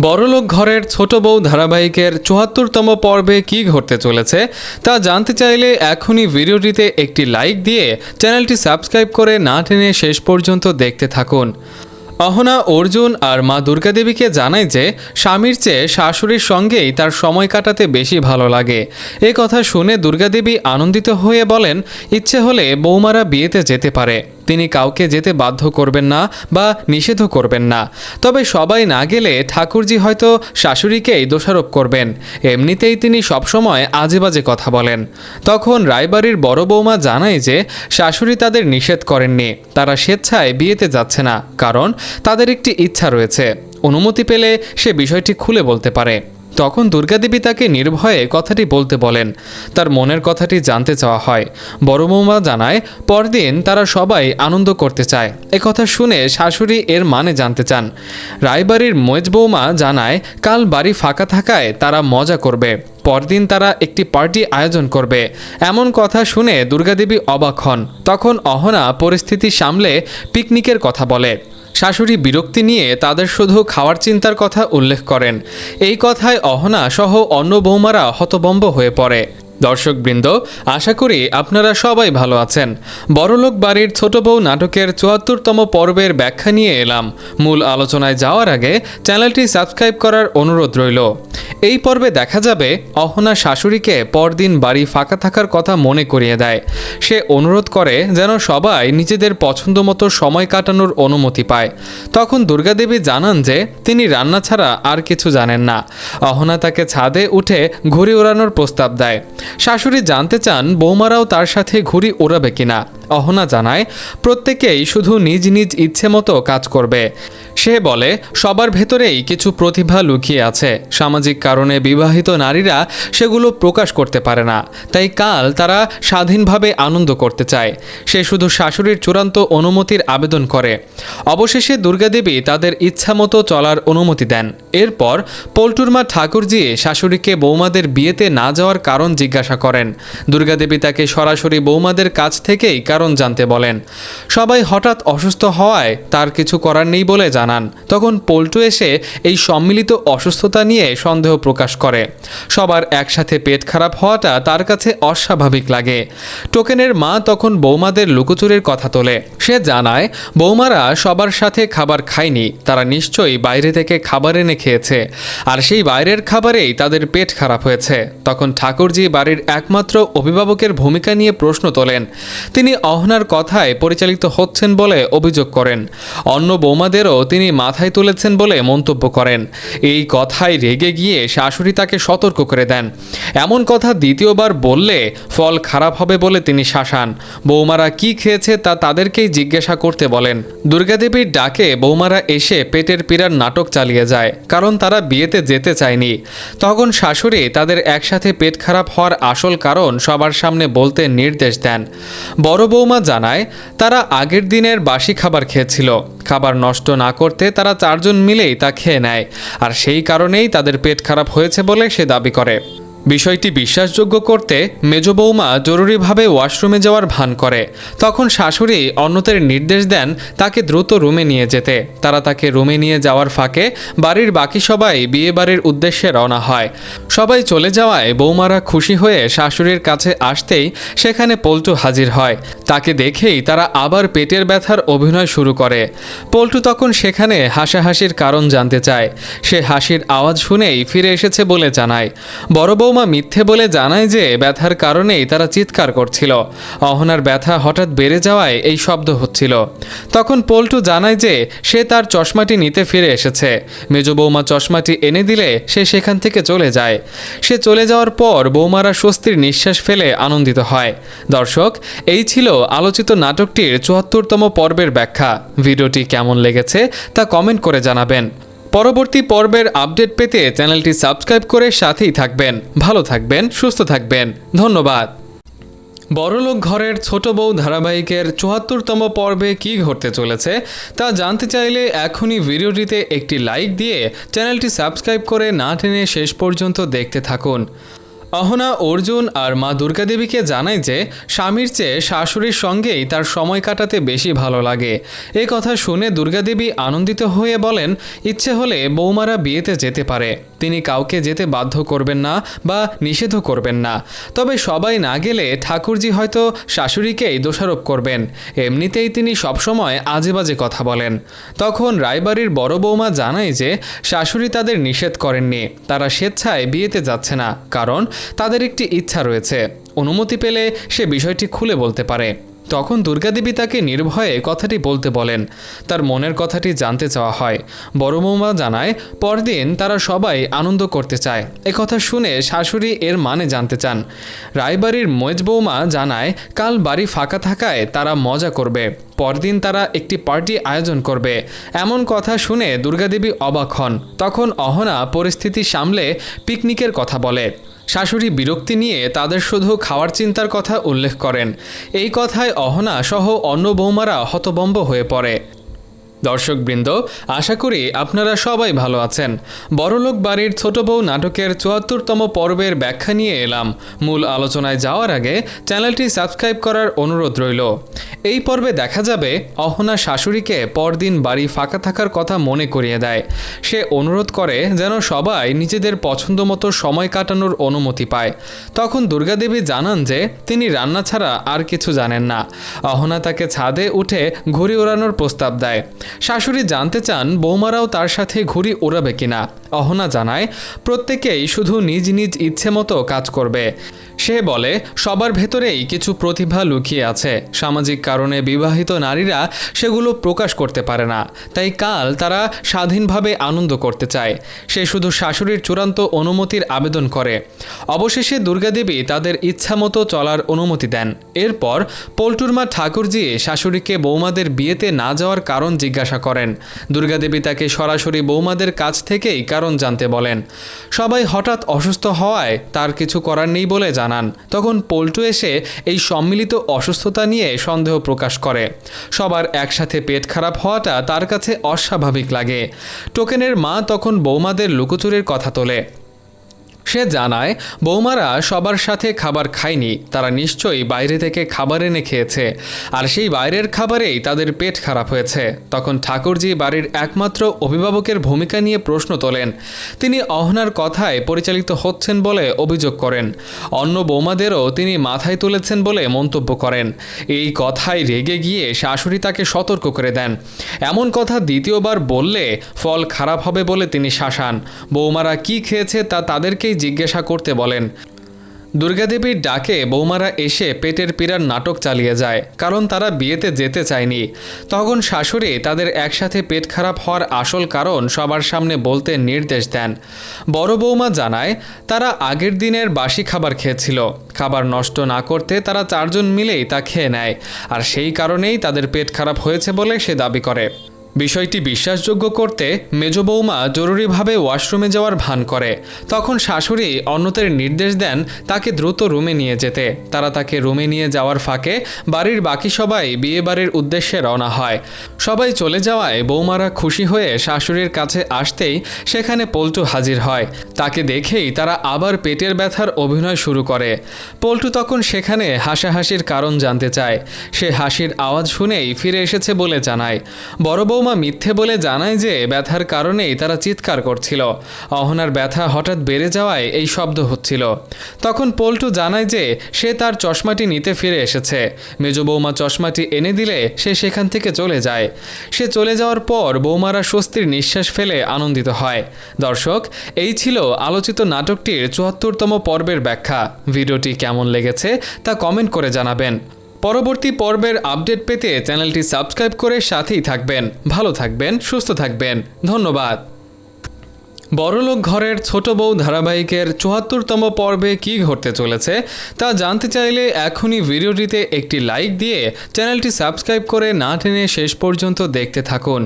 বড়লোক ঘরের ছোট বউ ধারাবাহিকের ৭৪তম পর্বে কী ঘটতে চলেছে তা জানতে চাইলে এখনই ভিডিওটিতে একটি লাইক দিয়ে চ্যানেলটি সাবস্ক্রাইব করে না টেনে শেষ পর্যন্ত দেখতে থাকুন। অহনা অর্জুন আর মা দুর্গাদেবীকে জানায় যে স্বামীর চেয়ে শাশুড়ির সঙ্গেই তার সময় কাটাতে বেশি ভালো লাগে। এ কথা শুনে দুর্গাদেবী আনন্দিত হয়ে বলেন, ইচ্ছে হলে বৌমারা বিয়েতে যেতে পারে, তিনি কাউকে যেতে বাধ্য করবেন না বা নিষেধও করবেন না। তবে সবাই না গেলে ঠাকুরজি হয়তো শাশুড়িকেই দোষারোপ করবেন, এমনিতেই তিনি সবসময় আজে বাজে কথা বলেন। তখন রায়বাড়ির বড় বৌমা জানায় যে শাশুড়ি তাদের নিষেধ করেননি, তারা স্বেচ্ছায় বিয়েতে যাচ্ছে না, কারণ তাদের একটি ইচ্ছা রয়েছে, অনুমতি পেলে সে বিষয়টি খুলে বলতে পারে। তখন দুর্গাদেবী তাকে নির্ভয়ে কথাটি বলতে বলেন, তার মনের কথাটি জানতে চাওয়া হয়। বড় বৌমা জানায় পরদিন তারা সবাই আনন্দ করতে চায়। একথা শুনে শাশুড়ি এর মানে জানতে চান। রায়বাড়ির মেজ বৌমা জানায় কাল বাড়ি ফাঁকা থাকায় তারা মজা করবে, পরদিন তারা একটি পার্টি আয়োজন করবে। এমন কথা শুনে দুর্গাদেবী অবাক হন। তখন অহনা পরিস্থিতি সামলে পিকনিকের কথা বলে। শাশুড়ি বিরক্তি নিয়ে তাদের শুধু খাওয়ার চিন্তার কথা উল্লেখ করেন। এই কথায় অহনা সহ অন্য বৌমারা হতভম্ব হয়ে পড়ে। দর্শকবৃন্দ, আশা করি আপনারা সবাই ভালো আছেন। বড়লোক বাড়ির ছোট বউ নাটকের ৭৪তম পর্বের ব্যাখ্যা নিয়ে এলাম। মূল আলোচনায় যাওয়ার আগে চ্যানেলটি সাবস্ক্রাইব করার অনুরোধ রইল। এই পর্বে দেখা যাবে অহনা শাশুড়িকে পরদিন বাড়ি ফাঁকা থাকার কথা মনে করিয়ে দেয়। সে অনুরোধ করে যেন সবাই নিজেদের পছন্দ মতো সময় কাটানোর অনুমতি পায়। তখন দুর্গাদেবী জানান যে তিনি রান্না ছাড়া আর কিছু জানেন না। অহনা তাকে ছাদে উঠে ঘুড়ি ওড়ানোর প্রস্তাব দেয়। শাশুড়ি জানতে চান বৌমারাও তার সাথে ঘুড়ি ওড়াবে কিনা। অহনা জানায় প্রত্যেকেই শুধু নিজ নিজ ইচ্ছে মতো কাজ করবে। সে বলে সবার ভেতরেই কিছু প্রতিভা লুকিয়ে আছে, সামাজিক কারণে বিবাহিত নারীরা সেগুলো প্রকাশ করতে পারে না, তাই কাল তারা স্বাধীনভাবে আনন্দ করতে চায়। সে শুধু শাশুড়ির চূড়ান্ত অনুমতির আবেদন করে। অবশেষে দুর্গাদেবী তাদের ইচ্ছা মতো চলার অনুমতি দেন। এরপর পল্টুর মা ঠাকুরজি শাশুড়িকে বৌমাদের বিয়েতে না যাওয়ার কারণ জিজ্ঞাসা করেন। দুর্গাদেবী তাকে সরাসরি বৌমাদের কাছ থেকেই কারণ জানতে বলেন। সবাই হঠাৎ অসুস্থ হওয়ায় তার কিছু করার নেই বলে জানান। তখন পল্টু এসে এই সম্মিলিত অসুস্থতা নিয়ে সন্দেহ প্রকাশ করে। সবার একসাথে পেট খারাপ হওয়াটা তার কাছে অস্বাভাবিক লাগে। টোকেনের মা তখন বৌমাদের লুকোচুরির কথা তোলে। সে জানায় বৌমারা সবার সাথে খাবার খায়নি, তারা নিশ্চয়ই বাইরে থেকে খাবার এনে খেয়েছে, আর সেই বাইরের খাবারেই তাদের পেট খারাপ হয়েছে। তখন ঠাকুরজি বাড়ির একমাত্র অভিভাবকের ভূমিকা নিয়ে প্রশ্ন তোলেন। তিনি অহনার কথায় পরিচালিত হচ্ছেন বলে অভিযোগ করেন। অন্য বৌমাদেরও তিনি মাথায় তুলেছেন বলে মন্তব্য করেন। এই কথায় রেগে গিয়ে শাশুড়ি তাকে সতর্ক করে দেন। এমন কথা দ্বিতীয়বার বললে ফল খারাপ হবে বলে তিনি শাসান। বৌমারা কি খেয়েছে তা তাদেরকেই জিজ্ঞাসা করতে বলেন। দুর্গাদেবীর ডাকে বৌমারা এসে পেটের পীড়ার নাটক চালিয়ে যায়, কারণ তারা বিয়েতে যেতে চায়নি। তখন শাশুড়ি তাদের একসাথে পেট খারাপ হওয়ার আসল কারণ সবার সামনে বলতে নির্দেশ দেন। বড় বৌমা জানায় তারা আগের দিনের বাসি খাবার খেয়েছিল। খাবার নষ্ট না করতে তারা চারজন মিলেই তা খেয়ে নেয়, আর সেই কারণেই তাদের পেট খারাপ হয়েছে বলে সে দাবি করে। বিষয়টি বিশ্বাসযোগ্য করতে মেজ বৌমা জরুরিভাবে ওয়াশরুমে যাওয়ার ভান করে। তখন শাশুড়ি অন্যদের নির্দেশ দেন তাকে দ্রুত রুমে নিয়ে যেতে। তারা তাকে রুমে নিয়ে যাওয়ার ফাঁকে বাড়ির বাকি সবাই বিয়ে বাড়ির উদ্দেশ্যে রওনা হয়। সবাই চলে যাওয়ায় বৌমারা খুশি হয়ে শাশুড়ির কাছে আসতেই সেখানে পল্টু হাজির হয়। তাকে দেখেই তারা আবার পেটের ব্যথার অভিনয় শুরু করে। পল্টু তখন সেখানে হাসাহাসির কারণ জানতে চায়। সে হাসির আওয়াজ শুনেই ফিরে এসেছে বলে জানায়। বড় বৌমা মিথ্যে বলে জানায় যে ব্যথার কারণেই তারা চিৎকার করছিল। অহনার ব্যথা হঠাৎ বেড়ে যাওয়ায় এই শব্দ হচ্ছিল। তখন পল্টু জানায় যে সে তার চশমাটি নিতে ফিরে এসেছে। মেজ বৌমা চশমাটি এনে দিলে সে সেখান থেকে চলে যায়। সে চলে যাওয়ার পর বৌমারা স্বস্তির নিঃশ্বাস ফেলে আনন্দিত হয়। দর্শক, এই ছিল আলোচিত নাটকটির ৭৪তম পর্বের ব্যাখ্যা। ভিডিওটি কেমন লেগেছে তা কমেন্ট করে জানাবেন। পরবর্তী পর্বের আপডেট পেতে চ্যানেলটি সাবস্ক্রাইব করে সাথেই থাকবেন। ভালো থাকবেন, সুস্থ থাকবেন। ধন্যবাদ। বড়লোক ঘরের ছোট বউ ধারাবাহিকের ৭৪তম পর্বে কী ঘটতে চলেছে তা জানতে চাইলে এখনই ভিডিওটিতে একটি লাইক দিয়ে চ্যানেলটি সাবস্ক্রাইব করে না টেনে শেষ পর্যন্ত দেখতে থাকুন। অহনা অর্জুন আর মা দুর্গাদেবীকে জানায় যে স্বামীর চেয়ে শাশুড়ির সঙ্গেই তার সময় কাটাতে বেশি ভালো লাগে। এই কথা শুনে দুর্গাদেবী আনন্দিত হয়ে বলেন, ইচ্ছে হলে বৌমারা বিয়েতে যেতে পারে, তিনি কাউকে যেতে বাধ্য করবেন না বা নিষেধও করবেন না। তবে সবাই না গেলে ঠাকুরজি হয়তো শাশুড়িকেই দোষারোপ করবেন, এমনিতেই তিনি সবসময় আজে বাজে কথা বলেন। তখন রায়বাড়ির বড় বৌমা জানায় যে শাশুড়ি তাদের নিষেধ করেননি, তারা স্বেচ্ছায় বিয়েতে যাচ্ছে না, কারণ তাদের একটি ইচ্ছা রয়েছে, অনুমতি পেলে সে বিষয়টি খুলে বলতে পারে। তখন দুর্গাদেবী তাকে নির্ভয়ে কথাটি বলতে বলেন, তার মনের কথাটি জানতে চাওয়া হয়। বড় বৌমা জানায় পরদিন তারা সবাই আনন্দ করতে চায়। একথা শুনে শাশুড়ি এর মানে জানতে চান। রায়বাড়ির মেজ বৌমা জানায় কাল বাড়ি ফাঁকা থাকায় তারা মজা করবে, পরদিন তারা একটি পার্টি আয়োজন করবে। এমন কথা শুনে দুর্গাদেবী অবাক হন। তখন অহনা পরিস্থিতি সামলে পিকনিকের কথা বলে। শাশুড়ি বিরক্তি নিয়ে তাদের শুধু খাওয়ার চিন্তার কথা উল্লেখ করেন। এই কথায় অহনা সহ অন্য বৌমারা হতভম্ব হয়ে পড়ে। দর্শকবৃন্দ, আশা করি আপনারা সবাই ভালো আছেন। বড়লোক বাড়ির ছোট বউ নাটকের ৭৪তম পর্বের ব্যাখ্যা নিয়ে এলাম। মূল আলোচনায় যাওয়ার আগে চ্যানেলটি সাবস্ক্রাইব করার অনুরোধ রইল। এই পর্বে দেখা যাবে অহনা শাশুড়িকে পরদিন বাড়ি ফাঁকা থাকার কথা মনে করিয়ে দেয়। সে অনুরোধ করে যেন সবাই নিজেদের পছন্দ মতো সময় কাটানোর অনুমতি পায়। তখন দুর্গাদেবী জানান যে তিনি রান্না ছাড়া আর কিছু জানেন না। অহনা তাকে ছাদে উঠে ঘুড়ি ওড়ানোর প্রস্তাব দেয়। শাশুড়ি জানতে চান বৌমারাও তার সাথে ঘুড়ি ওড়াবে কিনা। অহনা জানায় প্রত্যেকেই শুধু নিজ নিজ ইচ্ছে মতো কাজ করবে। সে বলে সবার ভেতরেই কিছু প্রতিভা লুকিয়ে আছে, সামাজিক কারণে বিবাহিত নারীরা সেগুলো প্রকাশ করতে পারে না, তাই কাল তারা স্বাধীনভাবে আনন্দ করতে চায়। সে শুধু শাশুড়ির চূড়ান্ত অনুমতির আবেদন করে। অবশেষে দুর্গাদেবী তাদের ইচ্ছা মতো চলার অনুমতি দেন। এরপর পল্টুর মা ঠাকুরজি শাশুড়িকে বৌমাদের বিয়েতে না যাওয়ার কারণ জিজ্ঞাসা করেন। দুর্গাদেবী তাকে সরাসরি বৌমাদের কাছ থেকেই কারণ জানতে বলেন। সবাই হঠাৎ অসুস্থ হওয়ায় তার কিছু করার নেই বলে জানান। তখন পল্টু এসে এই সম্মিলিত অসুস্থতা নিয়ে সন্দেহ প্রকাশ করে। সবার একসাথে পেট খারাপ হওয়াটা তার কাছে অস্বাভাবিক লাগে। টোকেনের মা তখন বৌমাদের লুকোচুরির কথা তোলে। সে জানায় বৌমারা সবার সাথে খাবার খায়নি, তারা নিশ্চয়ই বাইরে থেকে খাবার এনে খেয়েছে, আর সেই বাইরের খাবারেই তাদের পেট খারাপ হয়েছে। তখন ঠাকুরজি বাড়ির একমাত্র অভিভাবকের ভূমিকা নিয়ে প্রশ্ন তোলেন। তিনি অহনার কথায় পরিচালিত হচ্ছেন বলে অভিযোগ করেন। অন্য বৌমাদেরও তিনি মাথায় তুলেছেন বলে মন্তব্য করেন। এই কথায় রেগে গিয়ে শাশুড়ি তাকে সতর্ক করে দেন। এমন কথা দ্বিতীয়বার বললে ফল খারাপ হবে বলে তিনি শাসান। বৌমারা কি খেয়েছে তা তাদেরকেই জিজ্ঞাসা করতে বলেন। দুর্গাদেবীর ডাকে বৌমারা এসে পেটের পীড়ার নাটক চালিয়ে যায়, কারণ তারা বিয়েতে যেতে চায়নি। তখন শাশুড়ি তাদের একসাথে পেট খারাপ হওয়ার আসল কারণ সবার সামনে বলতে নির্দেশ দেন। বড় বৌমা জানায় তারা আগের দিনের বাসি খাবার খেয়েছিল। খাবার নষ্ট না করতে তারা 4 জন মিলেই তা খেয়ে নেয়, আর সেই কারণেই তাদের পেট খারাপ হয়েছে বলে সে দাবি করে। বিষয়টি বিশ্বাসযোগ্য করতে মেজ বৌমা জরুরিভাবে ওয়াশরুমে যাওয়ার ভান করে। তখন শাশুড়ি অন্যদের নির্দেশ দেন তাকে দ্রুত রুমে নিয়ে যেতে। তারা তাকে রুমে নিয়ে যাওয়ার ফাঁকে বাড়ির বাকি সবাই বিয়ে বাড়ির উদ্দেশ্যে রওনা হয়। সবাই চলে যাওয়ায় বৌমারা খুশি হয়ে শাশুড়ির কাছে আসতেই সেখানে পল্টু হাজির হয়। তাকে দেখেই তারা আবার পেটের ব্যথার অভিনয় শুরু করে। পল্টু তখন সেখানে হাসাহাসির কারণ জানতে চায়। সে হাসির আওয়াজ শুনেই ফিরে এসেছে বলে জানায়। বড় বৌমা মিথ্যে বলে জানায় যে ব্যথার কারণেই তারা চিৎকার করছিল। অহনার ব্যথা হঠাৎ বেড়ে যাওয়ায় এই শব্দ হচ্ছিল। তখন পল্টু জানায় যে সে তার চশমাটি নিতে ফিরে এসেছে। মেজ বৌমা চশমাটি এনে দিলে সে সেখান থেকে চলে যায়। সে চলে যাওয়ার পর বৌমারা স্বস্তির নিঃশ্বাস ফেলে আনন্দিত হয়। দর্শক, এই ছিল আলোচিত নাটকটির ৭৪তম পর্বের ব্যাখ্যা। ভিডিওটি কেমন লেগেছে তা কমেন্ট করে জানাবেন। পরবর্তী পর্বের আপডেট পেতে চ্যানেলটি সাবস্ক্রাইব করে সাথেই থাকবেন। ভালো থাকবেন, সুস্থ থাকবেন। ধন্যবাদ। বড়লোক ঘরের ছোট বউ ধারাবাহিকের ৭৪তম পর্বে কী ঘটতে চলেছে তা জানতে চাইলে এখনই ভিডিওটিতে একটি লাইক দিয়ে চ্যানেলটি সাবস্ক্রাইব করে না টেনে শেষ পর্যন্ত দেখতে থাকুন।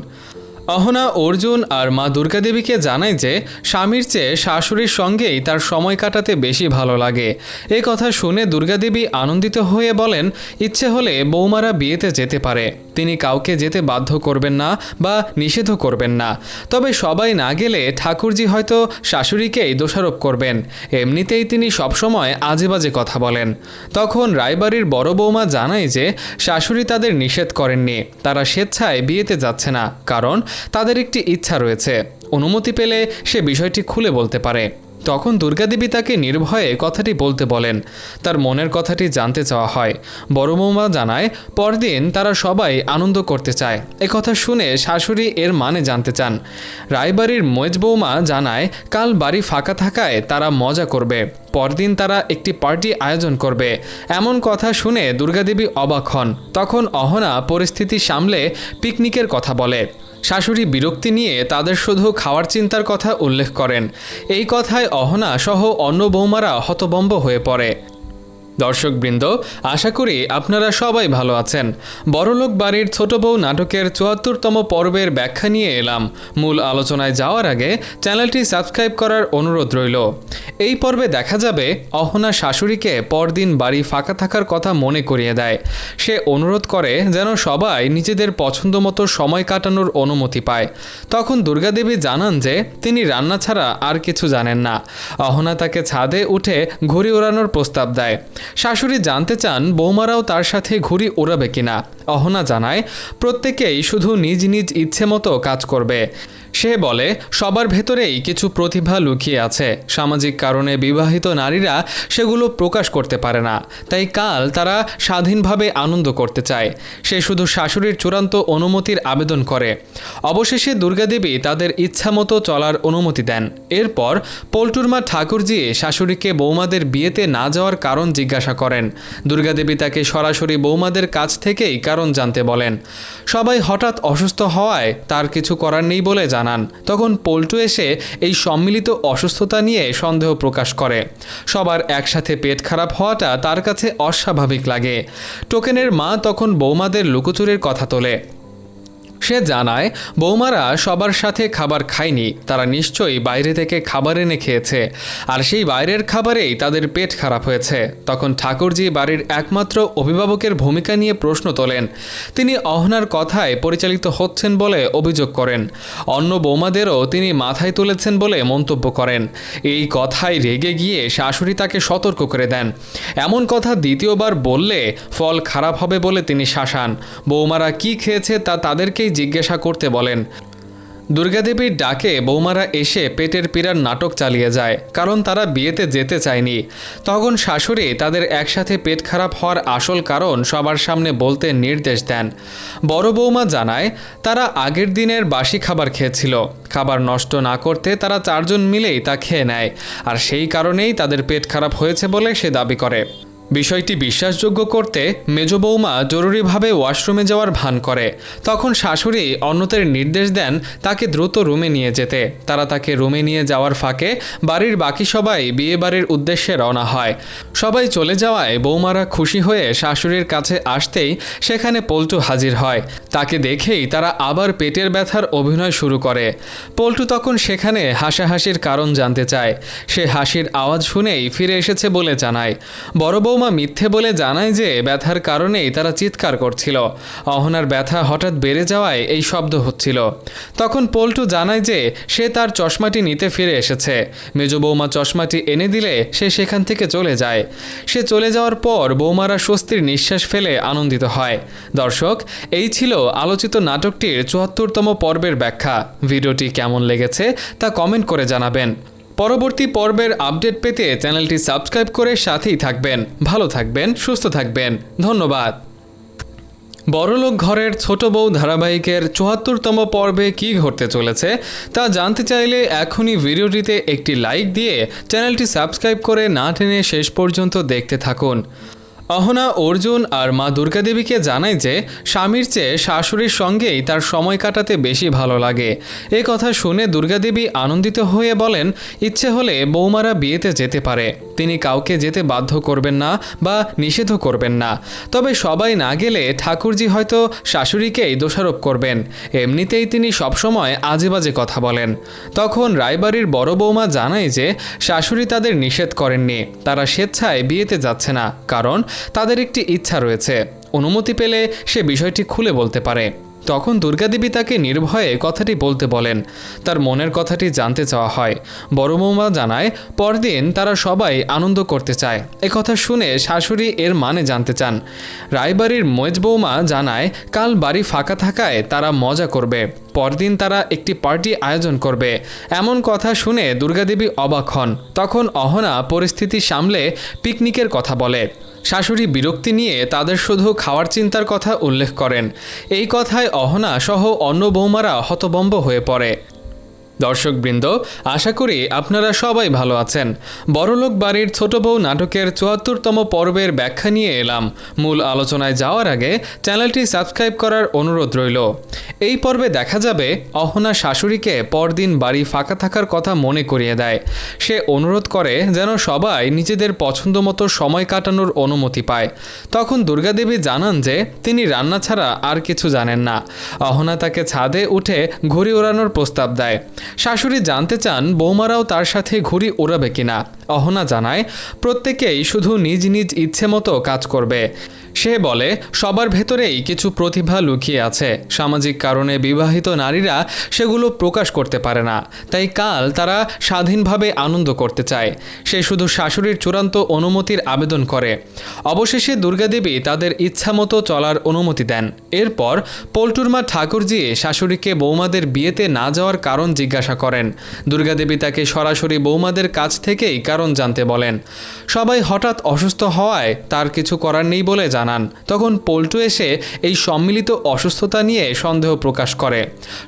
অহনা অর্জুন আর মা দুর্গাদেবীকে জানায় যে স্বামীর চেয়ে শাশুড়ির সঙ্গেই তার সময় কাটাতে বেশি ভালো লাগে। এই কথা শুনে দুর্গাদেবী আনন্দিত হয়ে বলেন, ইচ্ছে হলে বৌমারা বিয়েতে যেতে পারে, তিনি কাউকে যেতে বাধ্য করবেন না বা নিষেধও করবেন না। তবে সবাই না গেলে ঠাকুরজি হয়তো শাশুড়িকেই দোষারোপ করবেন, এমনিতেই তিনি সবসময় আজেবাজে কথা বলেন। তখন রায়বাড়ির বড় বৌমা জানায় যে শাশুড়ি তাদের নিষেধ করেননি, তারা স্বেচ্ছায় বিয়েতে যাচ্ছে না, কারণ তাদের একটি ইচ্ছা রয়েছে। অনুমতি পেলে সে বিষয়টি খুলে বলতে পারে। তখন দুর্গাদেবী তাকে নির্ভয়ে কথাটি বলতে বলেন। তার মনের কথাটি জানতে চাওয়া হয়। বড় বৌমা জানায় পরদিন তারা সবাই আনন্দ করতে চায়। কথা শুনে শাশুড়ি এর মানে জানতে চান। রায়বাড়ির মেজ বৌমা জানায় কাল বাড়ি ফাঁকা থাকায় তারা মজা করবে, পরদিন তারা একটি পার্টি আয়োজন করবে। এমন কথা শুনে দুর্গাদেবী অবাক হন। তখন অহনা পরিস্থিতি সামলে পিকনিকের কথা বলে। শাশুড়ি বিরক্তি নিয়ে তাদের শুধু খাওয়ার চিন্তার কথা উল্লেখ করেন। এই কথায় অহনা সহ অন্য বৌমারা হতভম্ব হয়ে পড়ে। দর্শকবৃন্দ, আশা করি আপনারা সবাই ভালো আছেন। বড়লোক বাড়ির ছোট বউ নাটকের ৭৪তম পর্বের ব্যাখ্যা নিয়ে এলাম। মূল আলোচনায় যাওয়ার আগে চ্যানেলটি সাবস্ক্রাইব করার অনুরোধ রইল। এই পর্বে দেখা যাবে অহনা শাশুড়িকে পরদিন বাড়ি ফাঁকা থাকার কথা মনে করিয়ে দেয়। সে অনুরোধ করে যেন সবাই নিজেদের পছন্দ মতো সময় কাটানোর অনুমতি পায়। তখন দুর্গাদেবী জানান যে তিনি রান্না ছাড়া আর কিছু জানেন না। অহনা তাকে ছাদে উঠে ঘুড়ি ওড়ানোর প্রস্তাব দেয়। শাশুড়ি জানতে চান বৌমারাও তার সাথে ঘুড়ি ওড়াবে কিনা। অহনা জানায় প্রত্যেকেই শুধু নিজ নিজ ইচ্ছে মতো কাজ করবে। সে বলে সবার ভেতরেই কিছু প্রতিভা লুকিয়ে আছে, সামাজিক কারণে বিবাহিত নারীরা সেগুলো প্রকাশ করতে পারে না, তাই কাল তারা স্বাধীনভাবে আনন্দ করতে চায়। সে শুধু শাশুড়ির চূড়ান্ত অনুমতির আবেদন করে। অবশেষে দুর্গাদেবী তাদের ইচ্ছা মতো চলার অনুমতি দেন। এরপর পল্টুর মা ঠাকুরজি শাশুড়িকে বৌমাদের বিয়েতে না যাওয়ার কারণ জিজ্ঞাসা করেন। দুর্গাদেবী তাকে সরাসরি বৌমাদের কাছ থেকেই কারণ জানতে বলেন। সবাই হঠাৎ অসুস্থ হওয়ায় তার কিছু করার নেই বলে জানান। তখন পল্টু এসে এই সম্মিলিত অসুস্থতা নিয়ে সন্দেহ প্রকাশ করে। সবার একসাথে পেট খারাপ হওয়াটা তার কাছে অস্বাভাবিক লাগে। টোকেনের মা তখন বৌমাদের লুকোচুরির কথা তোলে। সে জানায় বৌমারা সবার সাথে খাবার খায়নি, তারা নিশ্চয়ই বাইরে থেকে খাবার এনে খেয়েছে, আর সেই বাইরের খাবারেই তাদের পেট খারাপ হয়েছে। তখন ঠাকুরজি বাড়ির একমাত্র অভিভাবকের ভূমিকা নিয়ে প্রশ্ন তোলেন। তিনি অহনার কথায় পরিচালিত হচ্ছেন বলে অভিযোগ করেন। অন্য বৌমাদেরও তিনি মাথায় তুলেছেন বলে মন্তব্য করেন। এই কথায় রেগে গিয়ে শাশুড়ি তাকে সতর্ক করে দেন। এমন কথা দ্বিতীয়বার বললে ফল খারাপ হবে বলে তিনি শাসান। বৌমারা কি খেয়েছে তা তাদেরকেই জিজ্ঞাসা করতে বলেন। দুর্গাদেবীর ডাকে বৌমারা এসে পেটের পীড়ার নাটক চালিয়ে যায়, কারণ তারা বিয়েতে যেতে চায়নি। তখন শাশুড়ি তাদের একসাথে পেট খারাপ হওয়ার আসল কারণ সবার সামনে বলতে নির্দেশ দেন। বড় বৌমা জানায় তারা আগের দিনের বাসি খাবার খেয়েছিল। খাবার নষ্ট না করতে তারা 4 জন মিলেই তা খেয়ে নেয়, আর সেই কারণেই তাদের পেট খারাপ হয়েছে বলে সে দাবি করে। বিষয়টি বিশ্বাসযোগ্য করতে মেজ বৌমা জরুরিভাবে ওয়াশরুমে যাওয়ার ভান করে। তখন শাশুড়ি অন্যদের নির্দেশ দেন তাকে দ্রুত রুমে নিয়ে যেতে। তারা তাকে রুমে নিয়ে যাওয়ার ফাঁকে বাড়ির বাকি সবাই বিয়ে বাড়ির উদ্দেশ্যে রওনা হয়। সবাই চলে যাওয়ায় বৌমারা খুশি হয়ে শাশুড়ির কাছে আসতেই সেখানে পল্টু হাজির হয়। তাকে দেখেই তারা আবার পেটের ব্যথার অভিনয় শুরু করে। পল্টু তখন সেখানে হাসাহাসির কারণ জানতে চায়। সে হাসির আওয়াজ শুনেই ফিরে এসেছে বলে জানায়। বড় বৌমা মিথ্যে বলে জানায় যে ব্যথার কারণেই তারা চিৎকার করছিল। অহনার ব্যথা হঠাৎ বেড়ে যাওয়ায় এই শব্দ হচ্ছিল। তখন পল্টু জানায় যে সে তার চশমাটি নিতে ফিরে এসেছে। মেজ বৌমা চশমাটি এনে দিলে সে সেখান থেকে চলে যায়। সে চলে যাওয়ার পর বৌমারা স্বস্তির নিঃশ্বাস ফেলে আনন্দিত হয়। দর্শক, এই ছিল আলোচিত নাটকটির ৭৪তম পর্বের ব্যাখ্যা। ভিডিওটি কেমন লেগেছে তা কমেন্ট করে জানাবেন। পরবর্তী পর্বের আপডেট পেতে চ্যানেলটি সাবস্ক্রাইব করে সাথেই থাকবেন। ভালো থাকবেন, সুস্থ থাকবেন। ধন্যবাদ। বড়লোক ঘরের ছোট বউ ধারাবাহিকের ৭৪তম পর্বে কী ঘটতে চলেছে তা জানতে চাইলে এখনই ভিডিওটিতে একটি লাইক দিয়ে চ্যানেলটি সাবস্ক্রাইব করে না টেনে শেষ পর্যন্ত দেখতে থাকুন। অহনা অর্জুন আর মা দুর্গাদেবীকে জানায় যে স্বামীর চেয়ে শাশুড়ির সঙ্গেই তার সময় কাটাতে বেশি ভালো লাগে। এ কথা শুনে দুর্গাদেবী আনন্দিত হয়ে বলেন ইচ্ছে হলে বৌমারা বিয়েতে যেতে পারে, তিনি কাউকে যেতে বাধ্য করবেন না বা নিষেধও করবেন না। তবে সবাই না গেলে ঠাকুরজি হয়তো শাশুড়িকেই দোষারোপ করবেন, এমনিতেই তিনি সবসময় আজেবাজে কথা বলেন। তখন রায়বাড়ির বড় বৌমা জানায় যে শাশুড়ি তাদের নিষেধ করেননি, তারা স্বেচ্ছায় বিয়েতে যাচ্ছে না, কারণ তাদের একটি ইচ্ছা রয়েছে। অনুমতি পেলে সে বিষয়টি খুলে বলতে পারে। তখন দুর্গাদেবী তাকে নির্ভয়ে কথাটি বলতে বলেন। তার মনের কথাটি জানতে চাওয়া হয়। বড় বৌমা জানায় পরদিন তারা সবাই আনন্দ করতে চায়। কথা শুনে শাশুড়ি এর মানে জানতে চান। রায়বাড়ির মেজ বৌমা জানায় কাল বাড়ি ফাঁকা থাকায় তারা মজা করবে, পরদিন তারা একটি পার্টি আয়োজন করবে। এমন কথা শুনে দুর্গাদেবী অবাক হন। তখন অহনা পরিস্থিতি সামলে পিকনিকের কথা বলে। শাশুড়ি বিরক্তি নিয়ে তাদের শুধু খাওয়ার চিন্তার কথা উল্লেখ করেন। এই কথায় অহনা সহ অন্য বৌমারা হতভম্ব হয়ে পড়ে। দর্শকবৃন্দ, আশা করি আপনারা সবাই ভালো আছেন। বড়লোক বাড়ির ছোট বউ নাটকের ৭৪তম পর্বের ব্যাখ্যা নিয়ে এলাম। মূল আলোচনায় যাওয়ার আগে চ্যানেলটি সাবস্ক্রাইব করার অনুরোধ রইল। এই পর্বে দেখা যাবে অহনা শাশুড়িকে পরদিন বাড়ি ফাঁকা থাকার কথা মনে করিয়ে দেয়। সে অনুরোধ করে যেন সবাই নিজেদের পছন্দ মতো সময় কাটানোর অনুমতি পায়। তখন দুর্গাদেবী জানান যে তিনি রান্না ছাড়া আর কিছু জানেন না। অহনা তাকে ছাদে উঠে ঘুড়ি ওড়ানোর প্রস্তাব দেয়। শাশুড়ি জানতে চান বৌমারাও তার সাথে ঘুড়ি ওড়াবে কিনা। অহনা জানায় প্রত্যেকেই শুধু নিজ নিজ ইচ্ছে মতো কাজ করবে। সে বলে সবার ভেতরেই কিছু প্রতিভা লুকিয়ে আছে। সামাজিক কারণে বিবাহিত নারীরা সেগুলো প্রকাশ করতে পারে না, তাই কাল তারা স্বাধীনভাবে আনন্দ করতে চায়। সে শুধু শাশুড়ির চূড়ান্ত অনুমতির আবেদন করে। অবশেষে দুর্গাদেবী তাদের ইচ্ছা মতো চলার অনুমতি দেন। এরপর পল্টুর মা ঠাকুরজি শাশুড়িকে বৌমাদের বিয়েতে না যাওয়ার কারণ জিজ্ঞাসা করেন। দুর্গাদেবী তাকে সরাসরি বৌমাদের কাছ থেকেই কারণ জানতে বলেন। সবাই হঠাৎ অসুস্থ হওয়ায় তার কিছু করার নেই বলে জানান। তখন পল্টু এসে এই সম্মিলিত অসুস্থতা নিয়ে সন্দেহ প্রকাশ করে।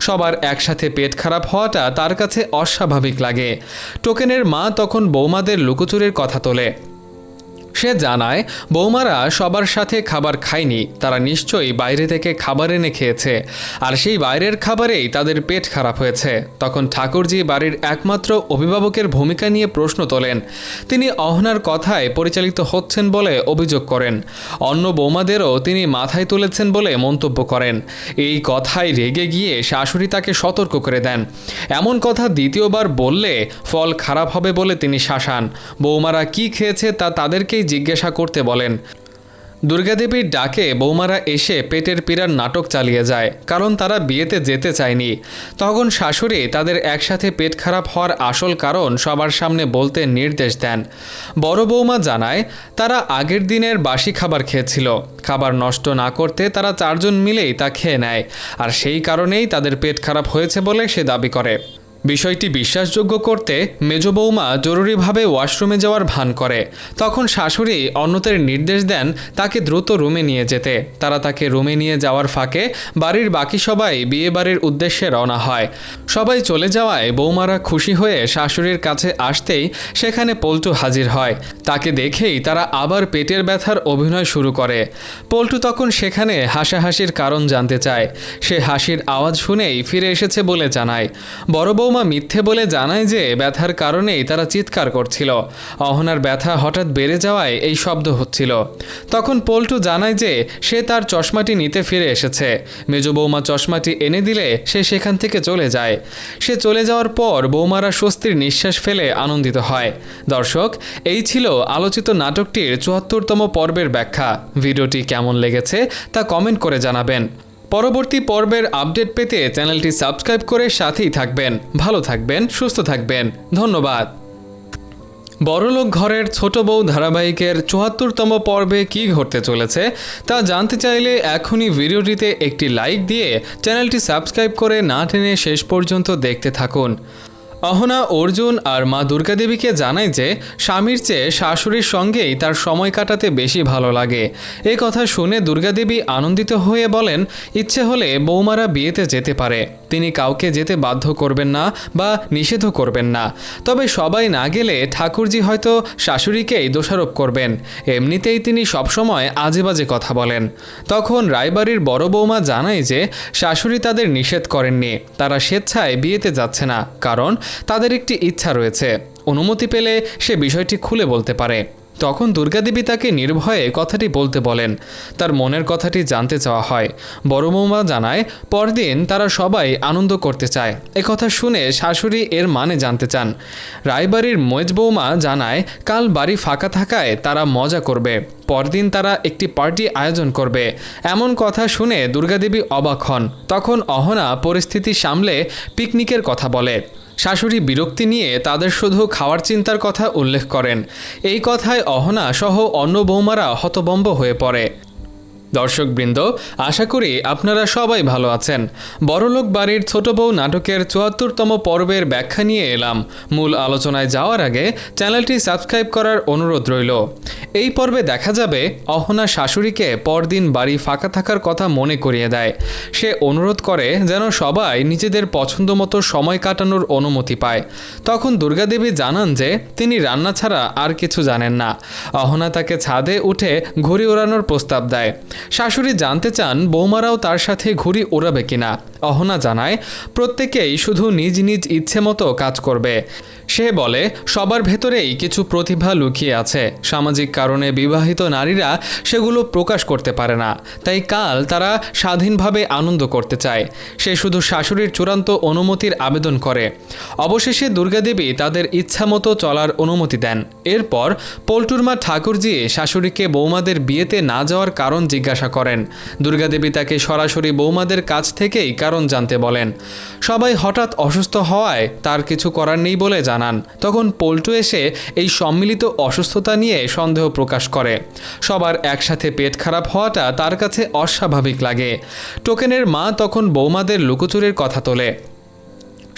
সবার একসাথে পেট খারাপ হওয়াটা তার কাছে অস্বাভাবিক লাগে। টোকেনের মা তখন বৌমাদের লুকোচুরির কথা তোলে। সে জানায় বৌমারা সবার সাথে খাবার খায়নি, তারা নিশ্চয়ই বাইরে থেকে খাবার এনে খেয়েছে, আর সেই বাইরের খাবারেই তাদের পেট খারাপ হয়েছে। তখন ঠাকুরজি বাড়ির একমাত্র অভিভাবকের ভূমিকা নিয়ে প্রশ্ন তোলেন। তিনি অহনার কথায় পরিচালিত হচ্ছেন বলে অভিযোগ করেন। অন্য বৌমাদেরও তিনি মাথায় তুলেছেন বলে মন্তব্য করেন। এই কথায় রেগে গিয়ে শাশুড়ি তাকে সতর্ক করে দেন। এমন কথা দ্বিতীয়বার বললে ফল খারাপ হবে বলে তিনি শাসান। বৌমারা কি খেয়েছে তা তাদেরকেই জিজ্ঞাসা করতে বলেন। দুর্গাদেবীর ডাকে বৌমারা এসে পেটের পীড়ার নাটক চালিয়ে যায়, কারণ তারা বিয়েতে যেতে চায়নি। তখন শাশুড়ি তাদের একসাথে পেট খারাপ হওয়ার আসল কারণ সবার সামনে বলতে নির্দেশ দেন। বড় বৌমা জানায় তারা আগের দিনের বাসি খাবার খেয়েছিল। খাবার নষ্ট না করতে তারা 4 জন মিলেই তা খেয়ে নেয়, আর সেই কারণেই তাদের পেট খারাপ হয়েছে বলে সে দাবি করে। বিষয়টি বিশ্বাসযোগ্য করতে মেজ বৌমা জরুরিভাবে ওয়াশরুমে যাওয়ার ভান করে। তখন শাশুড়ি অন্যদের নির্দেশ দেন তাকে দ্রুত রুমে নিয়ে যেতে। তারা তাকে রুমে নিয়ে যাওয়ার ফাঁকে বাড়ির বাকি সবাই বিয়ে বাড়ির উদ্দেশ্যে রওনা হয়। সবাই চলে যাওয়ায় বৌমারা খুশি হয়ে শাশুড়ির কাছে আসতেই সেখানে পল্টু হাজির হয়। তাকে দেখেই তারা আবার পেটের ব্যথার অভিনয় শুরু করে। পল্টু তখন সেখানে হাসাহাসির কারণ জানতে চায়। সে হাসির আওয়াজ শুনেই ফিরে এসেছে বলে জানায়। বড় বৌমা মিথ্যে বলে জানায় যে ব্যথার কারণেই তারা চিৎকার করছিল। অহনার ব্যথা হঠাৎ বেড়ে যাওয়ায় এই শব্দ হচ্ছিল। তখন পল্টু জানায় যে সে তার চশমাটি নিতে ফিরে এসেছে। মেজ বৌমা চশমাটি এনে দিলে সে সেখান থেকে চলে যায়। সে চলে যাওয়ার পর বৌমারা স্বস্তির নিঃশ্বাস ফেলে আনন্দিত হয়। দর্শক, এই ছিল আলোচিত নাটকটির ৭৪তম পর্বের ব্যাখ্যা। ভিডিওটি কেমন লেগেছে তা কমেন্ট করে জানাবেন। পরবর্তী পর্বের আপডেট পেতে চ্যানেলটি সাবস্ক্রাইব করে সাথেই থাকবেন। ভালো থাকবেন, সুস্থ থাকবেন। ধন্যবাদ। বড়লোক ঘরের ছোট বউ ধারাবাহিকের ৭৪তম পর্বে কী ঘটতে চলেছে তা জানতে চাইলে এখনই ভিডিওটিতে একটি লাইক দিয়ে চ্যানেলটি সাবস্ক্রাইব করে না টেনে শেষ পর্যন্ত দেখতে থাকুন। অহনা অর্জুন আর মা দুর্গাদেবীকে জানায় যে স্বামীর চেয়ে শাশুড়ির সঙ্গেই তার সময় কাটাতে বেশি ভালো লাগে। এই কথা শুনে দুর্গাদেবী আনন্দিত হয়ে বলেন ইচ্ছে হলে বৌমারা বিয়েতে যেতে পারে। তিনি কাউকে যেতে বাধ্য করবেন না বা নিষেধও করবেন না। তবে সবাই না গেলে ঠাকুরজি হয়তো শাশুড়িকেই দোষারোপ করবেন। এমনিতেই তিনি সবসময় আজে বাজে কথা বলেন। তখন রায়বাড়ির বড় বৌমা জানায় যে শাশুড়ি তাদের নিষেধ করেননি, তারা স্বেচ্ছায় বিয়েতে যাচ্ছে না, কারণ তাদের একটি ইচ্ছা রয়েছে। অনুমতি পেলে সে বিষয়টি খুলে বলতে পারে। তখন দুর্গাদেবী তাকে নির্ভয়ে কথাটি বলতে বলেন। তার মনের কথাটি জানতে চাওয়া হয়। বড় বৌমা জানায় পরদিন তারা সবাই আনন্দ করতে চায়। একথা শুনে শাশুড়ি এর মানে জানতে চান। রায়বাড়ির মেজ বৌমা জানায় কাল বাড়ি ফাঁকা থাকায় তারা মজা করবে, পরদিন তারা একটি পার্টি আয়োজন করবে। এমন কথা শুনে দুর্গাদেবী অবাক হন। তখন অহনা পরিস্থিতি সামলে পিকনিকের কথা বলে। শাশুড়ি বিরক্তি নিয়ে তাদের শুধু খাওয়ার চিন্তার কথা উল্লেখ করেন। এই কথায় অহনা সহ অন্য বৌমারা হতভম্ব হয়ে পড়ে। দর্শকবৃন্দ, আশা করি আপনারা সবাই ভালো আছেন। বড়লোক বাড়ির ছোট বউ নাটকের ৭৪তম পর্বের ব্যাখ্যা নিয়ে এলাম। মূল আলোচনায় যাওয়ার আগে চ্যানেলটি সাবস্ক্রাইব করার অনুরোধ রইল। এই পর্বে দেখা যাবে অহনা শাশুড়িকে পরদিন বাড়ি ফাঁকা থাকার কথা মনে করিয়ে দেয়। সে অনুরোধ করে যেন সবাই নিজেদের পছন্দ মতো সময় কাটানোর অনুমতি পায়। তখন দুর্গাদেবী জানান যে তিনি রান্না ছাড়া আর কিছু জানেন না। অহনা তাকে ছাদে উঠে ঘুড়ি ওড়ানোর প্রস্তাব দেয়। শাশুড়ি জানতে চান বৌমারাও তার সাথে ঘুড়ি ওড়াবে কিনা। অহনা জানায় প্রত্যেকেই শুধু নিজ নিজ ইচ্ছে মতো কাজ করবে। সে বলে সবার ভেতরেই কিছু প্রতিভা লুকিয়ে আছে। সামাজিক কারণে বিবাহিত নারীরা সেগুলো প্রকাশ করতে পারে না, তাই কাল তারা স্বাধীনভাবে আনন্দ করতে চায়। সে শুধু শাশুড়ির চূড়ান্ত অনুমতির আবেদন করে। অবশেষে দুর্গাদেবী তাদের ইচ্ছা মতো চলার অনুমতি দেন। এরপর পল্টুর মা ঠাকুরজি শাশুড়িকে বৌমাদের বিয়েতে না যাওয়ার কারণ জিজ্ঞাসা করেন। দুর্গাদেবী তাকে সরাসরি বৌমাদের কাছ থেকেই কারণ জানতে বলেন। সবাই হঠাৎ অসুস্থ হওয়ায় তার কিছু করার নেই বলে জানান। তখন পল্টু এসে এই সম্মিলিত অসুস্থতা নিয়ে সন্দেহ প্রকাশ করে। সবার একসাথে পেট খারাপ হওয়াটা তার কাছে অস্বাভাবিক লাগে। টোকেনের মা তখন বৌমাদের লুকোচুরির কথা তোলে।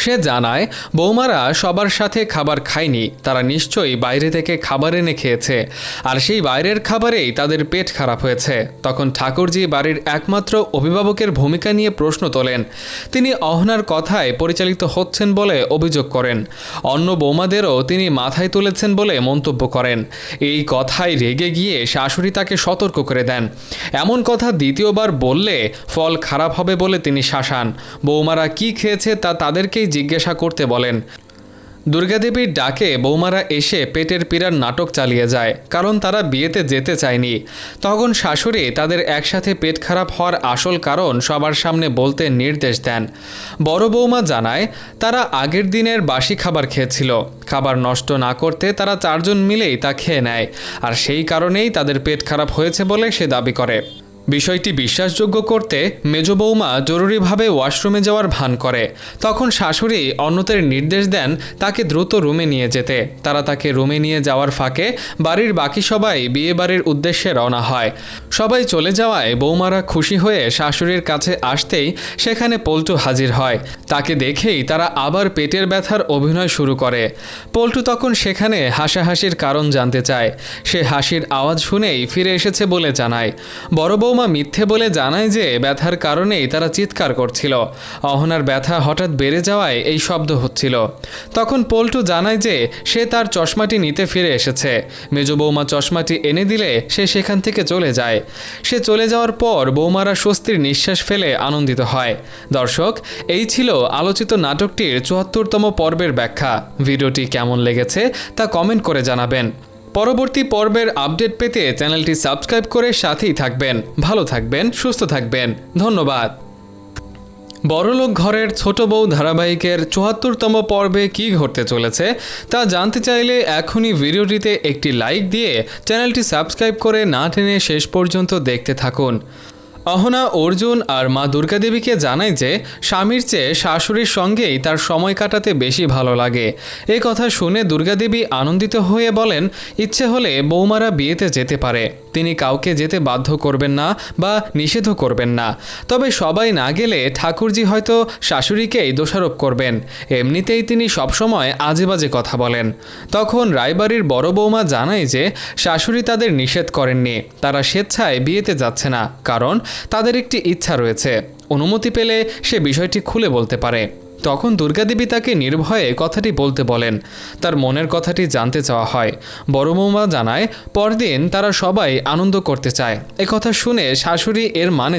সে জানায় বৌমারা সবার সাথে খাবার খায়নি, তারা নিশ্চয়ই বাইরে থেকে খাবার এনে খেয়েছে, আর সেই বাইরের খাবারেই তাদের পেট খারাপ হয়েছে। তখন ঠাকুরজি বাড়ির একমাত্র অভিভাবকের ভূমিকা নিয়ে প্রশ্ন তোলেন। তিনি অহনার কথায় পরিচালিত হচ্ছেন বলে অভিযোগ করেন। অন্য বৌমাদেরও তিনি মাথায় তুলেছেন বলে মন্তব্য করেন। এই কথায় রেগে গিয়ে শাশুড়ি তাকে সতর্ক করে দেন। এমন কথা দ্বিতীয়বার বললে ফল খারাপ হবে বলে তিনি শাসান। বৌমারা কি খেয়েছে তা তাদেরকেই জিজ্ঞাসা করতে বলেন। দুর্গাদেবীর ডাকে বৌমারা এসে পেটের পীড়ার নাটক চালিয়ে যায়, কারণ তারা বিয়েতে যেতে চায়নি। তখন শাশুড়ি তাদের একসাথে পেট খারাপ হওয়ার আসল কারণ সবার সামনে বলতে নির্দেশ দেন। বড় বৌমা জানায় তারা আগের দিনের বাসি খাবার খেয়েছিল। খাবার নষ্ট না করতে তারা 4 জন মিলেই তা খেয়ে নেয়, আর সেই কারণেই তাদের পেট খারাপ হয়েছে বলে সে দাবি করে। বিষয়টি বিশ্বাসযোগ্য করতে মেজ বৌমা জরুরিভাবে ওয়াশরুমে যাওয়ার ভান করে। তখন শাশুড়ি অন্যদের নির্দেশ দেন তাকে দ্রুত রুমে নিয়ে যেতে। তারা তাকে রুমে নিয়ে যাওয়ার ফাঁকে বাড়ির বাকি সবাই বিয়ে বাড়ির উদ্দেশ্যে রওনা হয়। সবাই চলে যাওয়ায় বৌমারা খুশি হয়ে শাশুড়ির কাছে আসতেই সেখানে পল্টু হাজির হয়। তাকে দেখেই তারা আবার পেটের ব্যথার অভিনয় শুরু করে। পল্টু তখন সেখানে হাসাহাসির কারণ জানতে চায়। সে হাসির আওয়াজ শুনেই ফিরে এসেছে বলে জানায়। বড় বৌমা মিথ্যে বলে জানায় যে ব্যথার কারণেই তারা চিৎকার করছিল। অহনার ব্যথা হঠাৎ বেড়ে যাওয়ায় এই শব্দ হচ্ছিল। তখন পল্টু জানায় যে সে তার চশমাটি নিতে ফিরে এসেছে। মেজ বৌমা চশমাটি এনে দিলে সে সেখান থেকে চলে যায়। সে চলে যাওয়ার পর বৌমারা স্বস্তির নিঃশ্বাস ফেলে আনন্দিত হয়। দর্শক, এই ছিল আলোচিত নাটকটির ৭৪তম পর্বের ব্যাখ্যা। ভিডিওটি কেমন লেগেছে তা কমেন্ট করে জানাবেন। পরবর্তী পর্বের আপডেট পেতে চ্যানেলটি সাবস্ক্রাইব করে সাথেই থাকবেন। ভালো থাকবেন, সুস্থ থাকবেন। ধন্যবাদ। বড়লোক ঘরের ছোট বউ ধারাবাহিকের ৭৪তম পর্বে কী ঘটতে চলেছে তা জানতে চাইলে এখনই ভিডিওটিতে একটি লাইক দিয়ে চ্যানেলটি সাবস্ক্রাইব করে না টেনে শেষ পর্যন্ত দেখতে থাকুন। অহনা অর্জুন আর মা দুর্গাদেবীকে জানায় যে স্বামীর চেয়ে শাশুড়ির সঙ্গেই তার সময় কাটাতে বেশি ভালো লাগে। এই কথা শুনে দুর্গাদেবী আনন্দিত হয়ে বলেন ইচ্ছে হলে বৌমারা বিয়েতে যেতে পারে। তিনি কাউকে যেতে বাধ্য করবেন না বা নিষেধও করবেন না। তবে সবাই না গেলে ঠাকুরজি হয়তো শাশুড়িকেই দোষারোপ করবেন। এমনিতেই তিনি সবসময় আজেবাজে কথা বলেন। তখন রায়বাড়ির বড় বৌমা জানায় যে শাশুড়ি তাদের নিষেধ করেননি, তারা স্বেচ্ছায় বিয়েতে যাচ্ছে না, কারণ তাদের একটি ইচ্ছা রয়েছে। অনুমতি পেলে সে বিষয়টি খুলে বলতে পারে। তখন দুর্গাদেবী তাকে নির্ভয়ে কথাটি বলতে বলেন। তার মনের কথাটি জানতে চাওয়া হয়। বড় বৌমা জানায় পরদিন তারা সবাই আনন্দ করতে চায়। একথা শুনে শাশুড়ি এর মানে